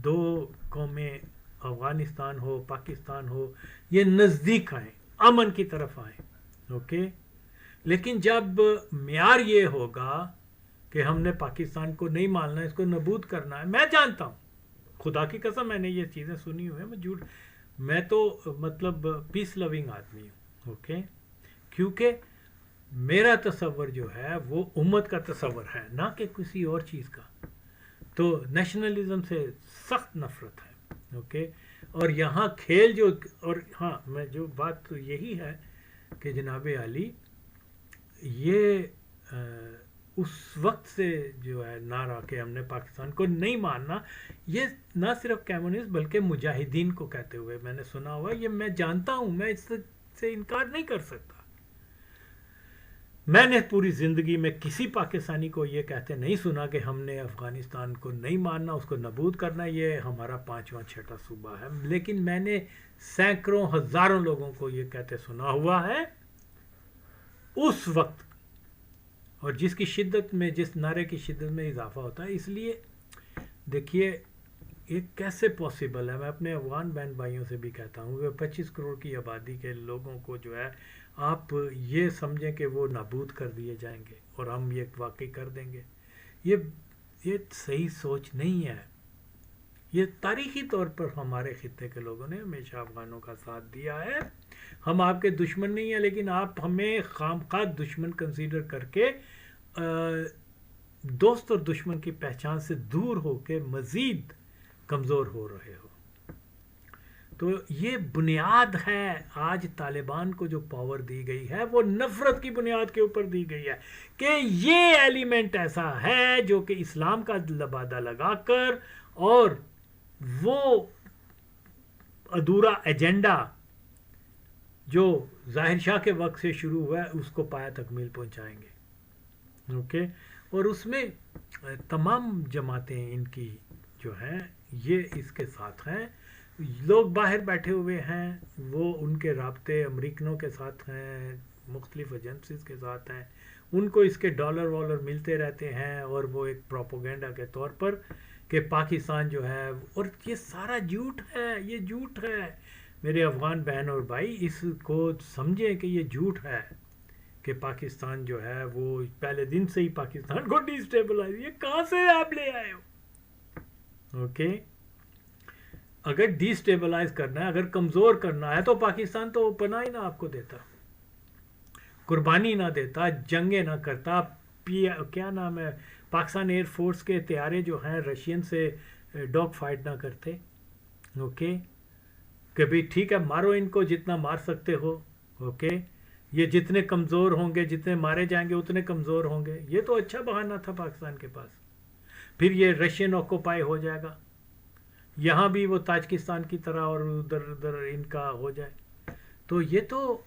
دو قومیں، افغانستان ہو پاکستان ہو، یہ نزدیک آئیں، امن کی طرف آئیں. اوکے، لیکن جب معیار یہ ہوگا کہ ہم نے پاکستان کو نہیں ماننا، اس کو نابود کرنا ہے. میں جانتا ہوں، خدا کی قسم میں نے یہ چیزیں سنی ہوئی ہیں، میں تو مطلب پیس لونگ آدمی ہوں. اوکے، کیونکہ میرا تصور جو ہے وہ امت کا تصور ہے، نہ کہ کسی اور چیز کا. تو نیشنلزم سے سخت نفرت ہے. اوکے، اور یہاں کھیل جو، اور ہاں میں جو بات تو یہی ہے کہ جناب عالی یہ اس وقت سے جو ہے نعرہ کہ ہم نے پاکستان کو نہیں ماننا، یہ نہ صرف کمیونسٹ بلکہ مجاہدین کو کہتے ہوئے میں نے سنا ہوا. یہ میں جانتا ہوں، میں اس سے انکار نہیں کر سکتا. میں نے پوری زندگی میں کسی پاکستانی کو یہ کہتے نہیں سنا کہ ہم نے افغانستان کو نہیں ماننا، اس کو نابود کرنا، یہ ہمارا 5واں 6واں صوبہ ہے. لیکن میں نے سینکڑوں ہزاروں لوگوں کو یہ کہتے سنا ہوا ہے اس وقت، اور جس کی شدت میں، جس نعرے کی شدت میں اضافہ ہوتا ہے. اس لیے دیکھیے یہ کیسے پاسبل ہے. میں اپنے افغان بہن بھائیوں سے بھی کہتا ہوں کہ 25 کروڑ کی آبادی کے لوگوں کو جو ہے آپ یہ سمجھیں کہ وہ نابود کر دیے جائیں گے اور ہم یہ واقعی کر دیں گے، یہ صحیح سوچ نہیں ہے. یہ تاریخی طور پر ہمارے خطے کے لوگوں نے ہمیشہ افغانوں کا ساتھ دیا ہے. ہم آپ کے دشمن نہیں ہیں، لیکن آپ ہمیں خامخواہ دشمن کنسیڈر کر کے دوست اور دشمن کی پہچان سے دور ہو کے مزید کمزور ہو رہے ہو. تو یہ بنیاد ہے. آج طالبان کو جو پاور دی گئی ہے وہ نفرت کی بنیاد کے اوپر دی گئی ہے کہ یہ ایلیمنٹ ایسا ہے جو کہ اسلام کا لبادہ لگا کر اور وہ ادھورا ایجنڈا جو ظاہر شاہ کے وقت سے شروع ہوا ہے اس کو پایا تکمیل پہنچائیں گے. اوکے، اور اس میں تمام جماعتیں ان کی جو ہیں یہ اس کے ساتھ ہیں. لوگ باہر بیٹھے ہوئے ہیں، وہ ان کے رابطے امریکنوں کے ساتھ ہیں، مختلف ایجنسیز کے ساتھ ہیں، ان کو اس کے ڈالر والر ملتے رہتے ہیں، اور وہ ایک پروپیگنڈا کے طور پر کہ پاکستان جو ہے، اور یہ سارا جھوٹ ہے. یہ جھوٹ ہے میرے افغان بہن اور بھائی، اس کو سمجھیں کہ یہ جھوٹ ہے کہ پاکستان جو ہے وہ پہلے دن سے ہی پاکستان کو ڈی اسٹیبلائز، یہ کہاں سے آپ لے آئے ہو. اوکے، اگر ڈی اسٹیبلائز کرنا ہے، اگر کمزور کرنا ہے تو پاکستان تو پناہ ہی نہ آپ کو دیتا، قربانی نہ دیتا، جنگیں نہ کرتا. کیا نام ہے، پاکستان ایئر فورس کے طیارے جو ہیں رشین سے ڈاگ فائٹ نہ کرتے. اوکے، کہ بھی ٹھیک ہے مارو ان کو جتنا مار سکتے ہو. اوکے، یہ جتنے کمزور ہوں گے، جتنے مارے جائیں گے اتنے کمزور ہوں گے. یہ تو اچھا بہانہ تھا پاکستان کے پاس. پھر یہ رشین آکوپائی ہو جائے گا، یہاں بھی وہ تاجکستان کی طرح اور ادھر ان کا ہو جائے. تو یہ تو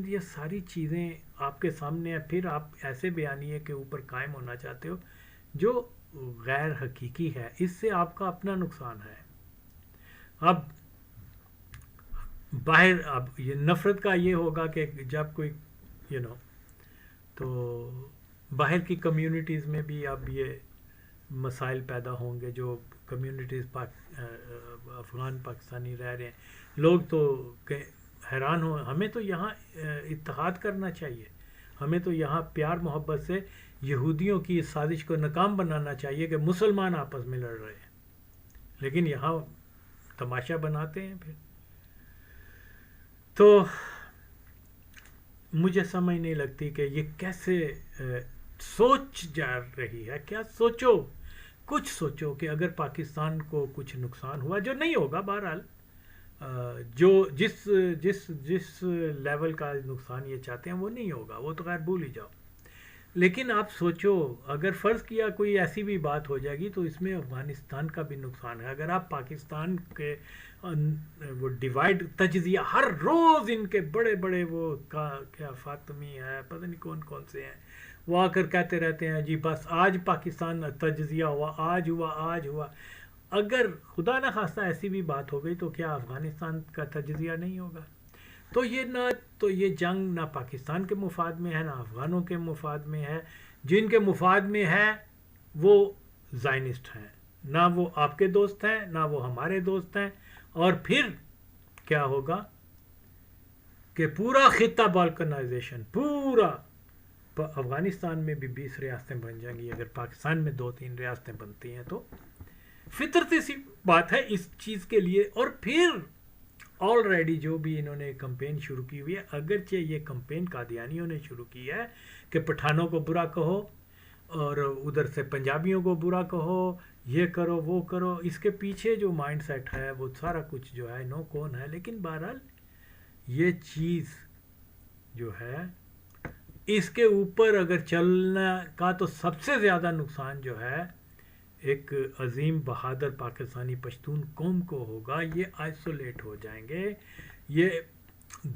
یہ ساری چیزیں آپ کے سامنے ہیں. پھر آپ ایسے بیانیے کے اوپر قائم ہونا چاہتے ہو جو غیر حقیقی ہے. اس سے آپ کا اپنا نقصان ہے. اب باہر اب یہ نفرت کا یہ ہوگا کہ جب کوئی تو باہر کی کمیونٹیز میں بھی اب یہ مسائل پیدا ہوں گے. جو کمیونٹیز افغان پاکستانی رہ رہے ہیں لوگ تو حیران ہو. ہمیں تو یہاں اتحاد کرنا چاہیے, ہمیں تو یہاں پیار محبت سے یہودیوں کی اس سازش کو ناکام بنانا چاہیے کہ مسلمان آپس میں لڑ رہے ہیں, لیکن یہاں تماشا بناتے ہیں. پھر تو مجھے سمجھ نہیں لگتی کہ یہ کیسے سوچ جا رہی ہے. کیا سوچو, کچھ سوچو کہ اگر پاکستان کو کچھ نقصان ہوا, جو نہیں ہوگا بہرحال, جو جس لیول کا نقصان یہ چاہتے ہیں وہ نہیں ہوگا, وہ تو خیر بھول ہی جاؤ. لیکن آپ سوچو اگر فرض کیا کوئی ایسی بھی بات ہو جائے گی تو اس میں افغانستان کا بھی نقصان ہے. اگر آپ پاکستان کے وہ ڈیوائڈ تجزیہ, ہر روز ان کے بڑے بڑے وہ کیا فاطمی ہے, پتہ نہیں کون کون سے ہیں, وہ آ کر کہتے رہتے ہیں جی بس آج پاکستان تجزیہ ہوا, آج ہوا. اگر خدا نہ خواستہ ایسی بھی بات ہو گئی تو کیا افغانستان کا تجزیہ نہیں ہوگا؟ تو یہ جنگ نہ پاکستان کے مفاد میں ہے نہ افغانوں کے مفاد میں ہے. جن کے مفاد میں ہے وہ زائنسٹ ہیں, نہ وہ آپ کے دوست ہیں نہ وہ ہمارے دوست ہیں. اور پھر کیا ہوگا کہ پورا خطہ بالکنائزیشن, پورا افغانستان میں بھی 20 ریاستیں بن جائیں گی. اگر پاکستان میں 2-3 ریاستیں بنتی ہیں تو فطرتی سی بات ہے اس چیز کے لیے. اور پھر آلریڈی جو بھی انہوں نے کمپین شروع کی ہوئی ہے, اگرچہ یہ کمپین قادیانیوں نے شروع کی ہے کہ پٹھانوں کو برا کہو اور ادھر سے پنجابیوں کو برا کہو, یہ کرو وہ کرو, اس کے پیچھے جو مائنڈ سیٹ ہے وہ سارا کچھ جو ہے نو کون ہے. لیکن بہرحال یہ چیز جو ہے اس کے اوپر اگر چلنا کا تو سب سے زیادہ نقصان جو ہے ایک عظیم بہادر پاکستانی پشتون قوم کو ہوگا. یہ آئسولیٹ ہو جائیں گے. یہ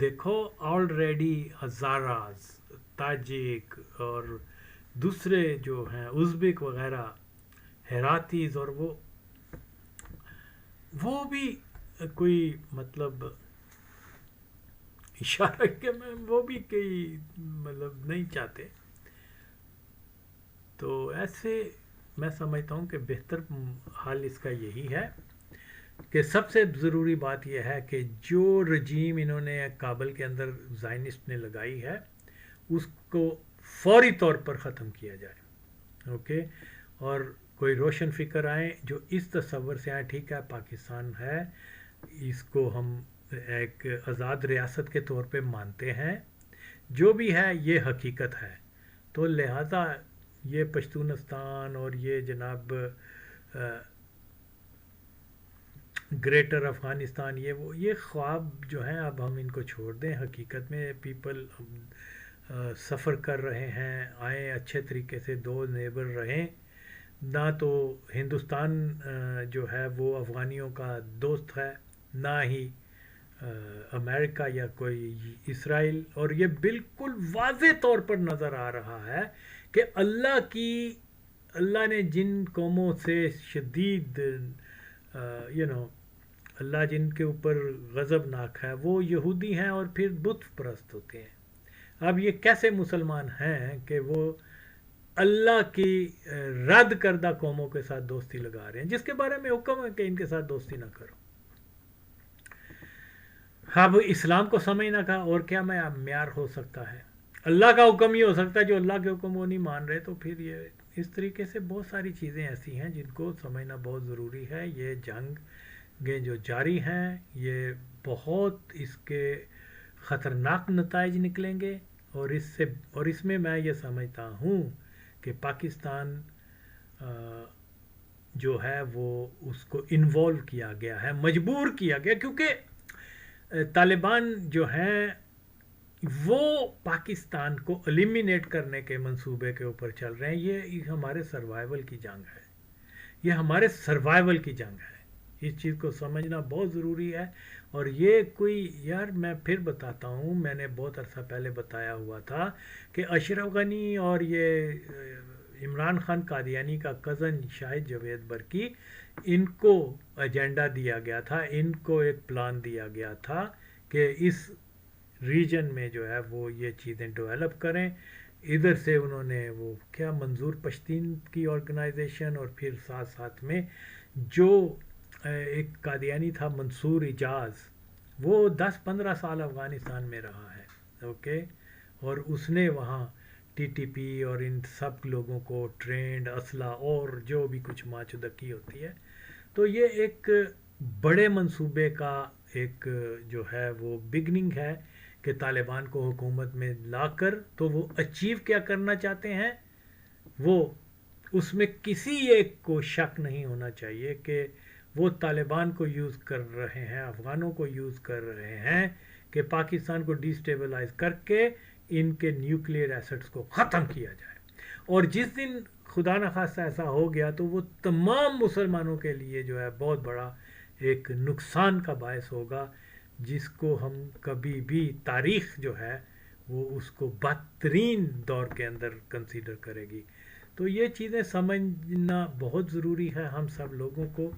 دیکھو آلریڈی ہزاراز, تاجک اور دوسرے جو ہیں ازبک وغیرہ, ہیراتیز, اور وہ بھی کوئی مطلب اشارہ کہ میں وہ بھی کئی مطلب نہیں چاہتے. تو ایسے میں سمجھتا ہوں کہ بہتر حال اس کا یہی ہے کہ سب سے ضروری بات یہ ہے کہ جو رجیم انہوں نے کابل کے اندر زائنسٹ نے لگائی ہے اس کو فوری طور پر ختم کیا جائے. اوکے, اور کوئی روشن فکر آئیں جو اس تصور سے آئیں ٹھیک ہے پاکستان ہے, اس کو ہم ایک آزاد ریاست کے طور پہ مانتے ہیں, جو بھی ہے یہ حقیقت ہے. تو لہذا یہ پشتونستان اور یہ جناب گریٹر افغانستان یہ خواب جو ہیں اب ہم ان کو چھوڑ دیں. حقیقت میں پیپل سفر کر رہے ہیں, آئیں اچھے طریقے سے, 2 نیبر رہیں. نہ تو ہندوستان جو ہے وہ افغانیوں کا دوست ہے, نہ ہی امریکہ یا کوئی اسرائیل. اور یہ بالکل واضح طور پر نظر آ رہا ہے کہ اللہ نے جن قوموں سے شدید اللہ جن کے اوپر غضبناک ہے وہ یہودی ہیں اور پھر بت پرست ہوتے ہیں. اب یہ کیسے مسلمان ہیں کہ وہ اللہ کی رد کردہ قوموں کے ساتھ دوستی لگا رہے ہیں, جس کے بارے میں حکم ہے کہ ان کے ساتھ دوستی نہ کرو. اب اسلام کو سمجھنا کا اور کیا معیار ہو سکتا ہے؟ اللہ کا حکم ہی ہو سکتا ہے. جو اللہ کے حکم وہ نہیں مان رہے, تو پھر یہ اس طریقے سے بہت ساری چیزیں ایسی ہیں جن کو سمجھنا بہت ضروری ہے. یہ جنگیں جو جاری ہیں یہ بہت اس کے خطرناک نتائج نکلیں گے, اور اس میں یہ سمجھتا ہوں کہ پاکستان جو ہے وہ اس کو انوالو کیا گیا ہے, مجبور کیا گیا, کیونکہ طالبان جو ہیں وہ پاکستان کو ایلیمینیٹ کرنے کے منصوبے کے اوپر چل رہے ہیں. یہ ہمارے سروائیول کی جنگ ہے, یہ ہمارے سروائیول کی جنگ ہے. اس چیز کو سمجھنا بہت ضروری ہے. اور یہ یار میں پھر بتاتا ہوں, میں نے بہت عرصہ پہلے بتایا ہوا تھا کہ اشرف غنی اور یہ عمران خان قادیانی کا کزن شاہد جاوید برقی, ان کو ایجنڈا دیا گیا تھا, ان کو ایک پلان دیا گیا تھا کہ اس ریجن میں جو ہے وہ یہ چیزیں ڈیولپ کریں. ادھر سے انہوں نے وہ کیا منظور پشتین کی آرگنائزیشن، اور پھر ساتھ ساتھ میں جو ایک قادیانی تھا منصور اجاز، وہ 10-15 سال افغانستان میں رہا ہے. اوکے، اور اس نے وہاں ٹی ٹی پی اور ان سب لوگوں کو ٹرینڈ، اسلحہ اور جو بھی کچھ ماچدکی ہوتی ہے. تو یہ ایک بڑے منصوبے کا ایک جو ہے وہ بگننگ ہے کہ طالبان کو حکومت میں لا کر تو وہ اچیو کیا کرنا چاہتے ہیں، وہ اس میں کسی ایک کو شک نہیں ہونا چاہیے کہ وہ طالبان کو یوز کر رہے ہیں، افغانوں کو یوز کر رہے ہیں کہ پاکستان کو ڈیسٹیبلائز کر کے ان کے نیوکلیئر ایسٹس کو ختم کیا جائے. اور جس دن خدا نخواستہ ایسا ہو گیا تو وہ تمام مسلمانوں کے لیے جو ہے بہت بڑا ایک نقصان کا باعث ہوگا، جس کو ہم کبھی بھی تاریخ جو ہے وہ اس کو بدترین دور کے اندر کنسیڈر کرے گی. تو یہ چیزیں سمجھنا بہت ضروری ہے ہم سب لوگوں کو،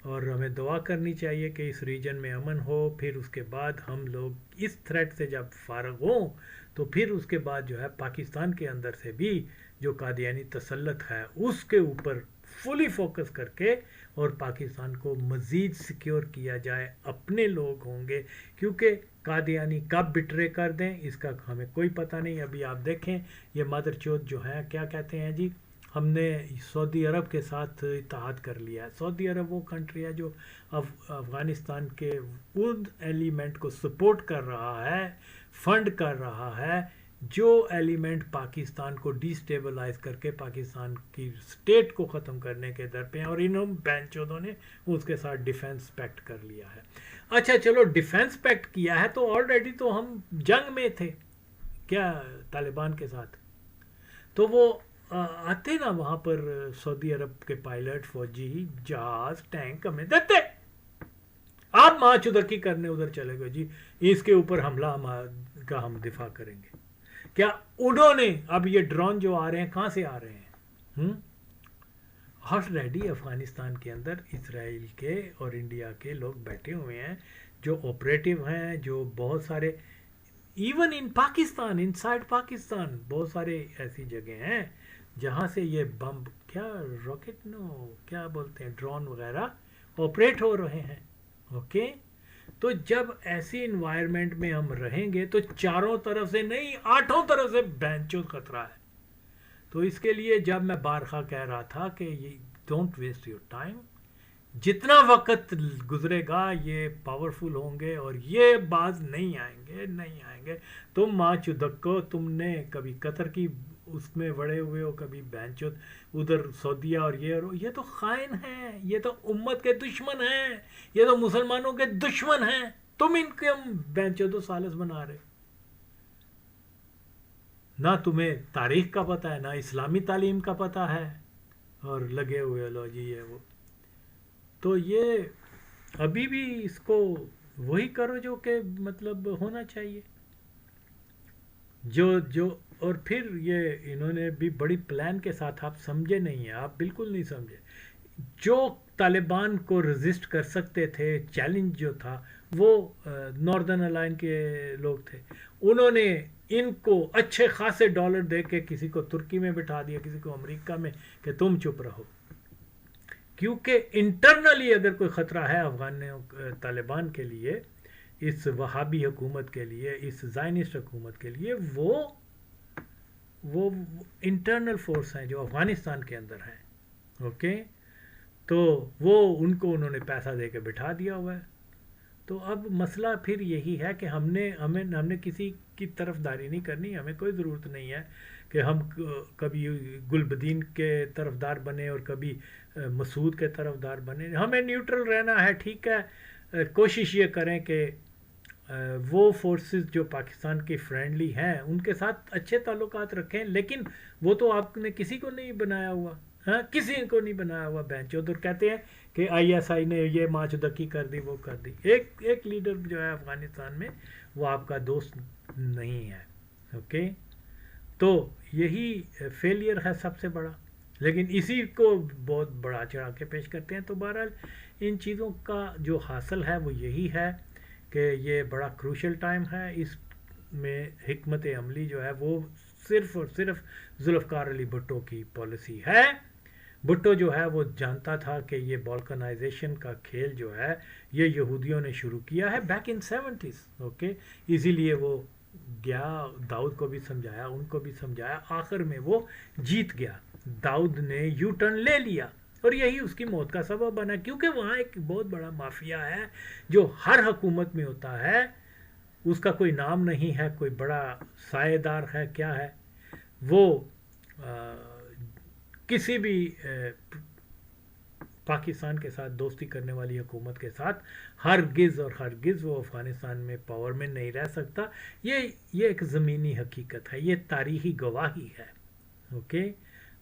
اور ہمیں دعا کرنی چاہیے کہ اس ریجن میں امن ہو. پھر اس کے بعد ہم لوگ اس تھریٹ سے جب فارغ ہوں تو پھر اس کے بعد جو ہے پاکستان کے اندر سے بھی جو قادیانی تسلط ہے اس کے اوپر فلی فوکس کر کے اور پاکستان کو مزید سیکیور کیا جائے. اپنے لوگ ہوں گے، کیونکہ قادیانی کب بٹرے کر دیں اس کا ہمیں کوئی پتہ نہیں. ابھی آپ دیکھیں یہ مادر چوت جو ہیں کیا کہتے ہیں، جی ہم نے سعودی عرب کے ساتھ اتحاد کر لیا ہے. سعودی عرب وہ کنٹری ہے جو افغانستان کے ان ایلیمنٹ کو سپورٹ کر رہا ہے، فنڈ کر رہا ہے جو ایلیمنٹ پاکستان کو ڈیسٹیبلائز کر کے پاکستان کی اسٹیٹ کو ختم کرنے کے در پہ ہیں، اور انہوں بین چودوں نے اس کے ساتھ ڈیفنس پیکٹ کر لیا ہے. اچھا چلو ڈیفنس پیکٹ کیا ہے تو آلریڈی تو ہم جنگ میں تھے کیا آپ کے ساتھ، تو وہ آتے نا وہاں پر سعودی عرب کے پائلٹ، فوجی، جہاز، ٹینک ہمیں دیتے. آپ ماں چدکی کرنے ادھر چلے گئے جی اس کے اوپر حملہ کا ہم دفاع کریں گے. کیا انہوں نے اب یہ ڈرون جو آ رہے ہیں کہاں سے آ رہے ہیں؟ آلریڈی افغانستان کے اندر اسرائیل کے اور انڈیا کے لوگ بیٹھے ہوئے ہیں جو آپریٹو ہیں، جو بہت سارے even in Pakistan, in side Pakistan بہت سارے ایسی جگہ ہیں جہاں سے یہ بم کیا راکٹ کیا بولتے ہیں ڈرون وغیرہ آپریٹ ہو رہے ہیں. اوکے، تو جب ایسی انوائرمنٹ میں ہم رہیں گے تو چاروں طرف سے نہیں 8 طرف سے بینچوز خطرہ ہے. تو اس کے لیے جب میں بارخواہ کہہ رہا تھا کہ یہ ڈونٹ ویسٹ یور ٹائم، جتنا وقت گزرے گا یہ پاورفل ہوں گے اور یہ باز نہیں آئیں گے. تم ماں چدکو، تم نے کبھی قطر کی اس میں بڑے ہوئے ہو، کبھی بینچود ادھر سعودیہ، اور یہ تو خائن ہیں، یہ تو امت کے دشمن ہیں، یہ تو مسلمانوں کے دشمن ہیں. تم ان کے بینچود و سالس بنا رہے، نہ تمہیں تاریخ کا پتہ ہے، نہ اسلامی تعلیم کا پتہ ہے، اور لگے ہوئے لو جی یہ وہ. تو یہ ابھی بھی اس کو وہی کرو جو کہ مطلب ہونا چاہیے جو اور پھر یہ انہوں نے بھی بڑی پلان کے ساتھ، آپ سمجھے نہیں ہیں، آپ بالکل نہیں سمجھے. جو طالبان کو ریزسٹ کر سکتے تھے، چیلنج جو تھا وہ ناردرن الائن کے لوگ تھے. انہوں نے ان کو اچھے خاصے ڈالر دے کے کسی کو ترکی میں بٹھا دیا، کسی کو امریکہ میں، کہ تم چپ رہو. کیونکہ انٹرنلی اگر کوئی خطرہ ہے طالبان کے لیے، اس وہابی حکومت کے لیے، اس زائنسٹ حکومت کے لیے، وہ انٹرنل فورس ہیں جو افغانستان کے اندر ہیں. اوکے، تو وہ ان کو انہوں نے پیسہ دے کے بٹھا دیا ہوا ہے. تو اب مسئلہ پھر یہی ہے کہ ہم نے کسی کی طرفداری نہیں کرنی. ہمیں کوئی ضرورت نہیں ہے کہ ہم کبھی گلبدین کے طرفدار بنے اور کبھی مسعود کے طرفدار بنے. ہمیں نیوٹرل رہنا ہے. ٹھیک ہے، کوشش یہ کریں کہ وہ فورسز جو پاکستان کی فرینڈلی ہیں ان کے ساتھ اچھے تعلقات رکھیں، لیکن وہ تو آپ نے کسی کو نہیں بنایا ہوا، ہاں کسی کو نہیں بنایا ہوا. بینچ ادھر کہتے ہیں کہ آئی ایس آئی نے یہ ماچدکی کر دی، وہ کر دی. ایک لیڈر جو ہے افغانستان میں وہ آپ کا دوست نہیں ہے. اوکے، تو یہی فیلئر ہے سب سے بڑا، لیکن اسی کو بہت بڑا چڑھا کے پیش کرتے ہیں. تو بہرحال ان چیزوں کا جو حاصل ہے وہ یہی ہے کہ یہ بڑا کروشل ٹائم ہے، اس میں حکمت عملی جو ہے وہ صرف اور صرف ذوالفقار علی بھٹو کی پالیسی ہے۔ بھٹو جو ہے وہ جانتا تھا کہ یہ بالکنائزیشن کا کھیل جو ہے یہ یہودیوں نے شروع کیا ہے بیک ان 70s، اوکے، اسی لیے وہ گیا، داؤد کو بھی سمجھایا، ان کو بھی سمجھایا، آخر میں وہ جیت گیا، داؤد نے یو ٹرن لے لیا اور یہی اس کی موت کا سبب بنا، کیونکہ وہاں ایک بہت بڑا مافیا ہے جو ہر حکومت میں ہوتا ہے، اس کا کوئی نام نہیں ہے، کوئی بڑا سائے دار ہے، کیا ہے وہ کسی بھی پاکستان کے ساتھ دوستی کرنے والی حکومت کے ساتھ ہرگز اور ہرگز وہ افغانستان میں پاور میں نہیں رہ سکتا۔ یہ ایک زمینی حقیقت ہے، یہ تاریخی گواہی ہے، اوکے۔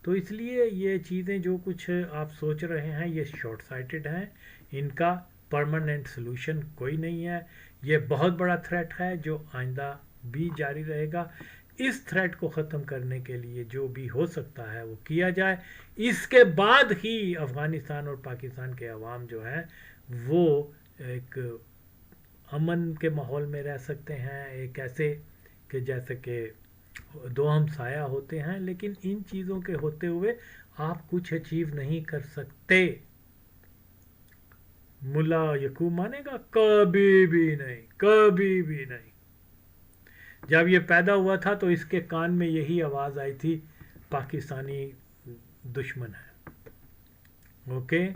تو اس لیے یہ چیزیں جو کچھ آپ سوچ رہے ہیں یہ شارٹ سائٹڈ ہیں، ان کا پرماننٹ سلوشن کوئی نہیں ہے، یہ بہت بڑا تھریٹ ہے جو آئندہ بھی جاری رہے گا۔ اس تھریٹ کو ختم کرنے کے لیے جو بھی ہو سکتا ہے وہ کیا جائے، اس کے بعد ہی افغانستان اور پاکستان کے عوام جو ہیں وہ ایک امن کے ماحول میں رہ سکتے ہیں، ایک ایسے کہ جیسے کہ دو ہم سایہ ہوتے ہیں، لیکن ان چیزوں کے ہوتے ہوئے آپ کچھ اچیو نہیں کر سکتے۔ ملا یعقوب مانے گا؟ کبھی بھی نہیں، کبھی بھی نہیں۔ جب یہ پیدا ہوا تھا تو اس کے کان میں یہی آواز آئی تھی، پاکستانی دشمن ہے، اوکے۔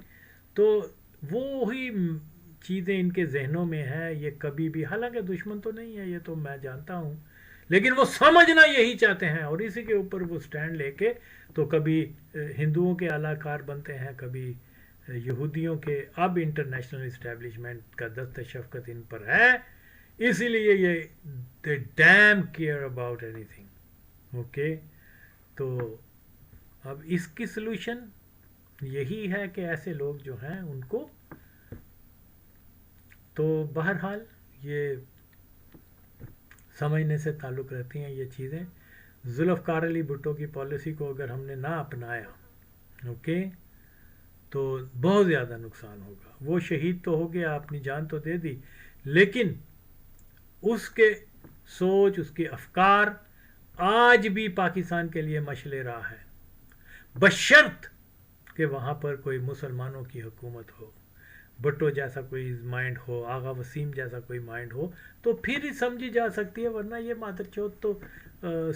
تو وہی چیزیں ان کے ذہنوں میں ہیں، یہ کبھی بھی، حالانکہ دشمن تو نہیں ہے، یہ تو میں جانتا ہوں، لیکن وہ سمجھنا یہی چاہتے ہیں اور اسی کے اوپر وہ سٹینڈ لے کے تو کبھی ہندوؤں کے اعلی کار بنتے ہیں، کبھی یہودیوں کے، اب انٹرنیشنل اسٹیبلشمنٹ کا دست شفقت ان پر ہے، اسی لیے یہ they damn care about anything، okay. تو اب اس کی سلوشن یہی ہے کہ ایسے لوگ جو ہیں ان کو، تو بہرحال یہ سمجھنے سے تعلق رہتی ہیں یہ چیزیں۔ ذوالفقار علی بھٹو کی پالیسی کو اگر ہم نے نہ اپنایا، اوکے، تو بہت زیادہ نقصان ہوگا۔ وہ شہید تو ہو گیا، اپنی جان تو دے دی، لیکن اس کے سوچ، اس کے افکار آج بھی پاکستان کے لیے مشعل راہ ہے، بشرط کہ وہاں پر کوئی مسلمانوں کی حکومت ہو، بھٹو جیسا کوئی مائنڈ ہو، آغا وسیم جیسا کوئی مائنڈ ہو، تو پھر ہی سمجھی جا سکتی ہے، ورنہ یہ مادر چوت تو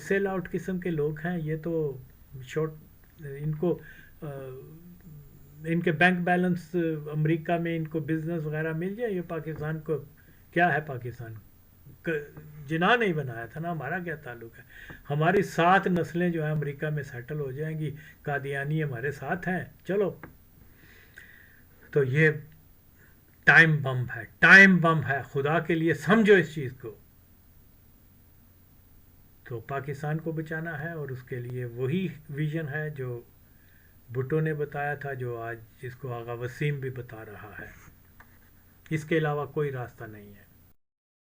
سیل آؤٹ قسم کے لوگ ہیں، یہ تو شارٹ، ان کو ان کے بینک بیلنس امریکہ میں ان کو بزنس وغیرہ مل جائے، یہ پاکستان کو کیا ہے، پاکستان جناح نہیں بنایا تھا نا، ہمارا کیا تعلق ہے؟ ہماری 7 نسلیں جو ہیں امریکہ میں سیٹل ہو جائیں گی، قادیانی ہمارے ساتھ ہیں، چلو۔ تو یہ ٹائم بم ہے، ٹائم بم ہے، خدا کے لیے سمجھو اس چیز کو۔ تو پاکستان کو بچانا ہے اور اس کے لیے وہی ویژن ہے جو بھٹو نے بتایا تھا، جو آج جس کو آغا وسیم بھی بتا رہا ہے، اس کے علاوہ کوئی راستہ نہیں ہے۔